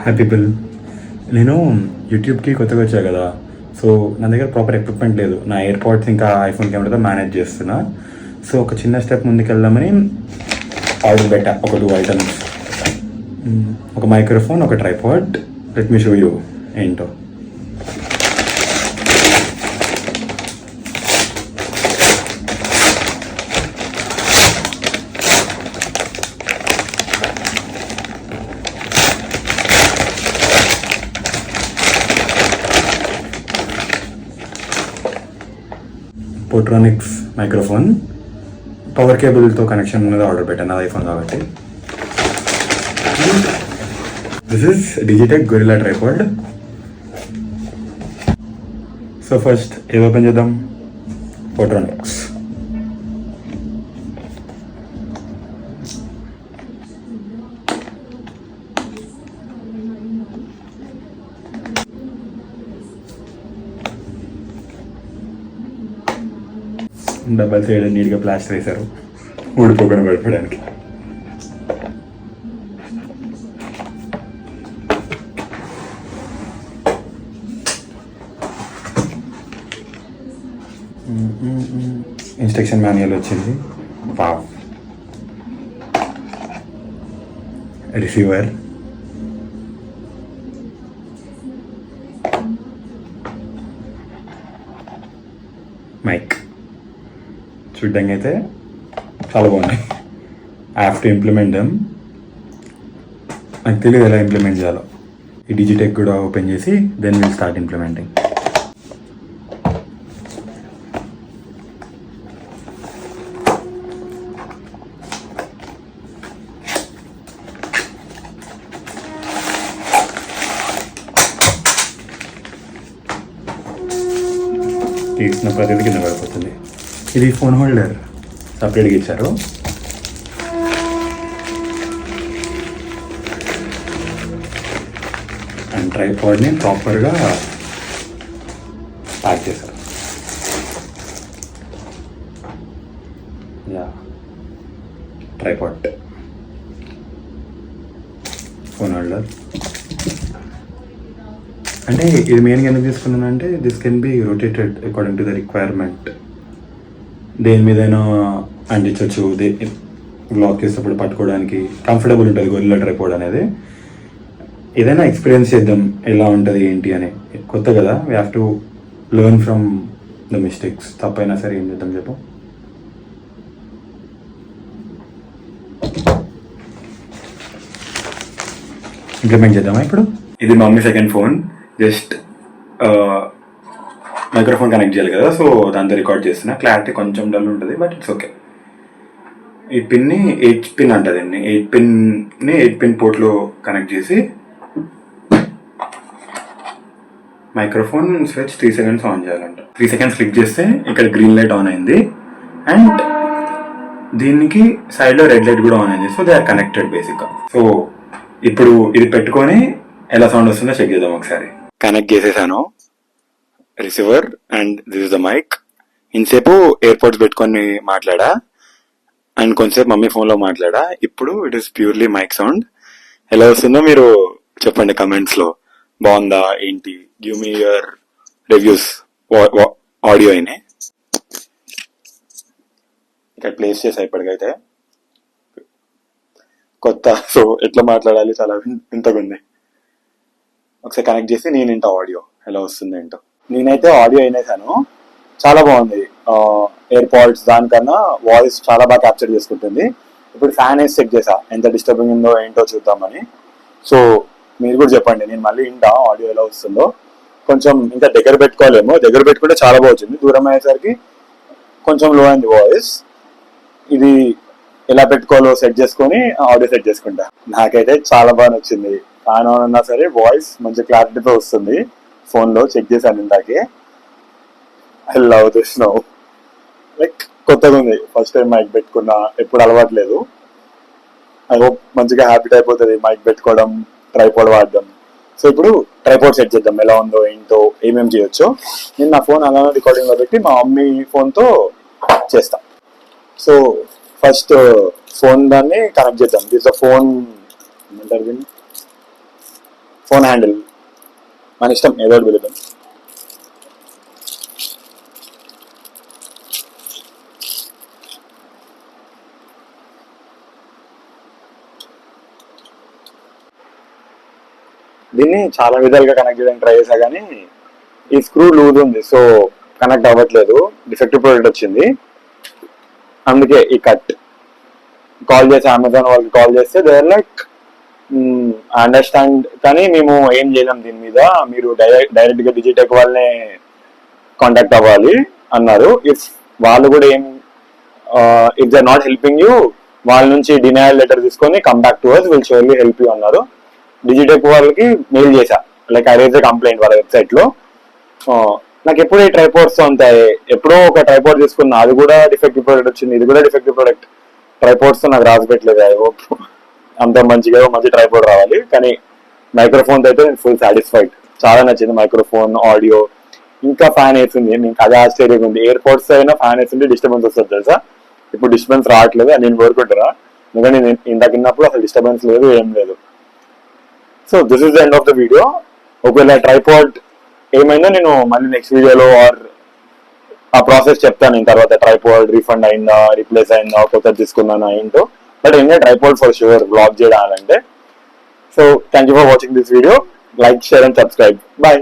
High people, నేను యూట్యూబ్కి కొత్తగా వచ్చా కదా. సో నా దగ్గర ప్రాపర్ ఎక్విప్మెంట్ లేదు. నా ఎయిర్పాడ్స్ ఇంకా ఐఫోన్ కెమెరాతో మేనేజ్ చేస్తున్నా. సో ఒక చిన్న స్టెప్ ముందుకు వెళ్దామని ఆర్డర్ పెట్టా ఒక 2 ఐటమ్స్, ఒక మైక్రోఫోన్, ఒక tripod. Let me show you ఏంటో. పోట్రానిక్స్ మైక్రోఫోన్, పవర్ కేబుల్తో కనెక్షన్ ఉన్నది ఆర్డర్ పెట్టాను, అది ఐఫోన్ కాబట్టి. This is Digitek gorilla tripod. So first ఏది ఓపెన్ చేద్దాం? పోట్రానిక్స్. డబ్బాలు చేయడం నీట్గా ప్లాస్టర్ వేశారు, ఊడిపోకుండా పడిపోవడానికి. ఇన్స్ట్రక్షన్ మాన్యువల్ వచ్చింది. వావ్. Receiver, mic. చూడ్డానికి అయితే చాలా బాగున్నాయి. I have to implement them. నాకు తెలియదు ఎలా ఇంప్లిమెంట్ చేయాలో. ఈ డిజిటెక్ కూడా ఓపెన్ చేసి దెన్ విల్ స్టార్ట్ ఇంప్లిమెంటింగ్. తీసిన ప్రతిదీ కింద పడిపోతుంది. ఇది ఫోన్ హోల్డర్ సపరేట్గా ఇచ్చారు. అండ్ ట్రైపాడ్ని ప్రాపర్గా ప్యాక్ చేశారు. Yeah, tripod, phone holder. అంటే ఇది మెయిన్గా ఎందుకు తీసుకున్నానంటే this can be rotated according to the requirement. దేని మీదైనా అంటించవచ్చు, బ్లాక్ చేసేటప్పుడు పట్టుకోవడానికి కంఫర్టబుల్ ఉంటుంది గొరిల్లా ట్రైపాడ్ అనేది. ఏదైనా ఎక్స్పీరియన్స్ చేద్దాం ఎలా ఉంటుంది ఏంటి అని. కొత్త కదా, we have to learn from the mistakes. తప్పైనా సరే ఏం చేద్దాం చెప్పు. ఇంప్లిమెంట్ చేద్దామా ఇప్పుడు? ఇది మా mummy second phone. Just microphone connect చేయాలి కదా, సో దాంతో రికార్డ్ చేస్తున్నా. క్లారిటీ కొంచెం డల్ ఉంటుంది, బట్ ఇట్స్ ఓకే. ఈ పిన్ని 8 పిన్ అంటుందండి. 8 పిన్ పోర్ట్లో కనెక్ట్ చేసి మైక్రోఫోన్ స్విచ్ 3 సెకండ్స్ ఆన్ చేయాలంట. 3 సెకండ్స్ క్లిక్ చేస్తే ఇక్కడ గ్రీన్ లైట్ ఆన్ అయింది అండ్ దీనికి సైడ్లో రెడ్ లైట్ కూడా ఆన్ అయింది. సో దే ఆర్ కనెక్టెడ్ బేసిక్గా. సో ఇప్పుడు ఇది పెట్టుకొని ఎలా సౌండ్ వస్తుందో చెక్ చేద్దాం ఒకసారి. కనెక్ట్ చేసేసాను receiver and this is the mic. ఇంతసేపు ఎయిర్పోర్ట్స్ పెట్టుకొని మాట్లాడా అండ్ కొంతసేపు మమ్మీ ఫోన్లో మాట్లాడా. ఇప్పుడు it is purely mic sound. ఎలా వస్తుందో మీరు చెప్పండి కమెంట్స్లో. బాగుందా ఏంటి? Give me your reviews. Audio అయినా ఇక్కడ ప్లేస్ చేసా ఇప్పటికైతే. కొత్త, సో ఎట్లా మాట్లాడాలి చాలా వింతగా ఉంది. ఒకసారి కనెక్ట్ చేసి నేను ఇంటో ఆడియో ఎలా వస్తుంది ఏంటో. నేనైతే ఆడియో అయినేసాను, చాలా బాగుంది. ఎయిర్పాడ్స్ దానికన్నా వాయిస్ చాలా బాగా క్యాప్చర్ చేసుకుంటుంది. ఇప్పుడు ఫ్యాన్ వేసి చెక్ చేసా ఎంత డిస్టర్బింగ్ ఉందో ఏంటో చూద్దామని. సో మీరు కూడా చెప్పండి, నేను మళ్ళీ ఇంటా ఆడియో ఎలా వస్తుందో. కొంచెం ఇంకా దగ్గర పెట్టుకోలేమో, దగ్గర పెట్టుకుంటే చాలా బాగుంది. దూరం అయ్యేసరికి కొంచెం లో అయింది వాయిస్. ఇది ఎలా పెట్టుకోవాలో సెట్ చేసుకొని ఆడియో సెట్ చేసుకుంటా. నాకైతే చాలా బాగా నచ్చింది. ఫ్యాన్ ఆన్ ఉన్నా సరే వాయిస్ మంచి క్లారిటీతో వస్తుంది. ఫోన్లో చెక్ చేశాను ఇందాకే. I love this now. Like కొత్తగా ఉంది, ఫస్ట్ టైం మైక్ పెట్టుకున్నా, ఎప్పుడు అలవాట్లేదు. ఐ హోప్ మంచిగా హ్యాబిట్ అయిపోతుంది మైక్ పెట్టుకోవడం, ట్రైపాడ్ వాడడం. సో ఇప్పుడు ట్రైపాడ్ సెట్ చేద్దాం, ఎలా ఉందో ఏంటో, ఏమేమి చేయొచ్చో. నేను నా ఫోన్ అలానే రికార్డింగ్లో పెట్టి మా మమ్మీ ఫోన్తో చేస్తా. సో ఫస్ట్ ఫోన్ దాన్ని కనెక్ట్ చేద్దాం. దిస్ ఫోన్ ఏమంటారు దీన్ని, ఫోన్ హ్యాండిల్ మన ఇష్టం, ఏదో ఒకటి పిలుద్దాం. దీన్ని చాలా విధాలుగా కనెక్ట్ చేయడానికి ట్రై చేశా కానీ ఈ స్క్రూ లూజ్ ఉంది, సో కనెక్ట్ అవ్వట్లేదు. డిఫెక్టివ్ ప్రోడక్ట్ వచ్చింది, అందుకే ఈ కట్. కాల్ చేసి అమెజాన్ వాళ్ళకి కాల్ చేస్తే దే ఆర్ లైక్ అండర్స్టాండ్, కానీ మేము ఏం చేయలేం దీని మీద, మీరు డైరెక్ట్ గా డిజిటెక్ వాళ్ళనే కాంటాక్ట్ అవ్వాలి అన్నారు. ఇఫ్ వాళ్ళు కూడా ఏం if they are not helping you, వాళ్ళ నుంచి డినయల్ లెటర్ తీసుకొని come back to us, will surely help you అన్నారు. డిజిటెక్ వాళ్ళకి మెయిల్ చేశా, లైక్ ఐ రేజ్ కంప్లైంట్ వాళ్ళ వెబ్సైట్ లో. నాకు ఎప్పుడు ఈ ట్రైపోర్డ్స్ ఉంటాయి, ఎప్పుడో ఒక ట్రైపోర్డ్ తీసుకున్నా, అది కూడా డిఫెక్టివ్ ప్రోడక్ట్ వచ్చింది, ఇది కూడా డిఫెక్టివ్ ప్రోడక్ట్. ట్రైపోర్డ్స్ నాకు రాసి పెట్టలేదు. ఐ హోప్ అంత మంచిగా మంచి ట్రైపోర్డ్ రావాలి. కానీ మైక్రోఫోన్ అయితే నేను ఫుల్ సాటిస్ఫైడ్, చాలా నచ్చింది. మైక్రోఫోన్, ఆడియో, ఇంకా ఫ్యాన్ వేసింది. మీకు అదే ఆశ్చర్యంగా ఉంది, ఎయిర్పోర్ట్స్ అయినా ఫ్యాన్ వేసింది డిస్టర్బెన్స్ వస్తుంది తెలుసా. ఇప్పుడు డిస్టర్బెన్స్ రావట్లేదు అని నేను కోరుకుంటున్నా, ఎందుకంటే నేను ఇందాకిన్నప్పుడు అసలు డిస్టర్బెన్స్ లేదు, ఏం లేదు. So this is the end of the video. ఒకవేళ ట్రైపాడ్ ఏమైందో నేను మళ్ళీ నెక్స్ట్ వీడియోలో ఆర్ ఆ ప్రాసెస్ చెప్తాను. నేను తర్వాత ట్రైపాడ్ రీఫండ్ అయిందా, రీప్లేస్ అయిందా, కొత్తది తీసుకున్నానా ఏంటో. బట్ ఏంటంటే ట్రైపాడ్ ఫర్ షూర్ బ్లాగ్ చేయాలంటే. So thank you for watching this video. Like, share and subscribe. Bye.